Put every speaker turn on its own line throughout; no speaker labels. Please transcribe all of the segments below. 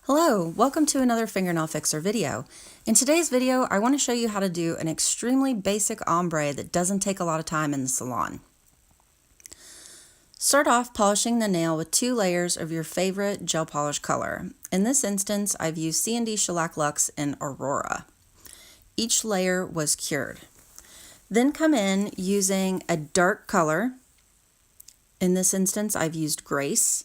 Hello, welcome to another Fingernail Fixer video. In today's video, I want to show you how to do an extremely basic ombre that doesn't take a lot of time in the salon. Start off polishing the nail with 2 layers of your favorite gel polish color. In this instance, I've used C&D Shellac Luxe in Aurora. Each layer was cured. Then come in using a dark color. In this instance, I've used Grace.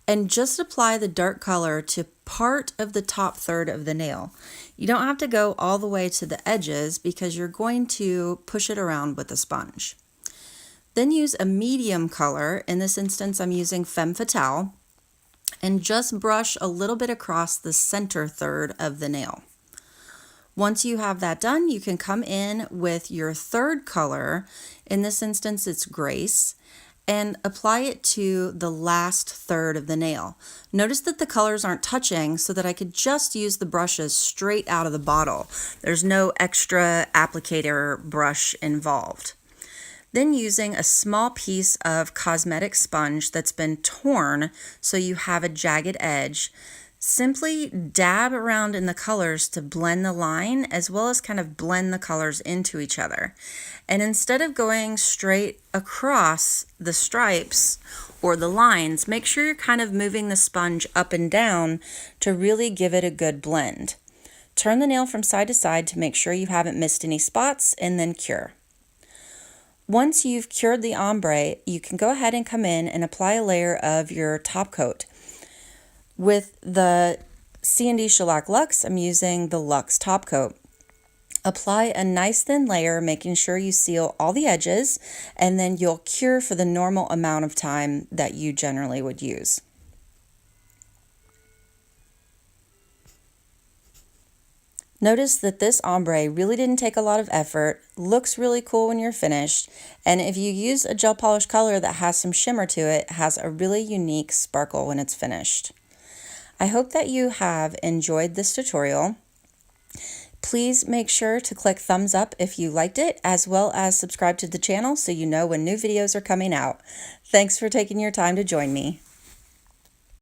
And just apply the dark color to part of the top third of the nail. You don't have to go all the way to the edges because you're going to push it around with a sponge. Then use a medium color, in this instance I'm using Femme Fatale, and just brush a little bit across the center third of the nail. Once you have that done, you can come in with your third color, in this instance it's Grace, and apply it to the last third of the nail. Notice that the colors aren't touching so that I could just use the brushes straight out of the bottle. There's no extra applicator brush involved. Then using a small piece of cosmetic sponge that's been torn so you have a jagged edge, simply dab around in the colors to blend the line as well as kind of blend the colors into each other. And instead of going straight across the stripes or the lines, make sure you're kind of moving the sponge up and down to really give it a good blend. Turn the nail from side to side to make sure you haven't missed any spots and then cure. Once you've cured the ombre, you can go ahead and come in and apply a layer of your top coat. With the C&D Shellac Luxe, I'm using the Luxe top coat. Apply a nice thin layer, making sure you seal all the edges, and then you'll cure for the normal amount of time that you generally would use. Notice that this ombre really didn't take a lot of effort, looks really cool when you're finished, and if you use a gel polish color that has some shimmer to it, has a really unique sparkle when it's finished. I hope that you have enjoyed this tutorial. Please make sure to click thumbs up if you liked it, as well as subscribe to the channel so you know when new videos are coming out. Thanks for taking your time to join me.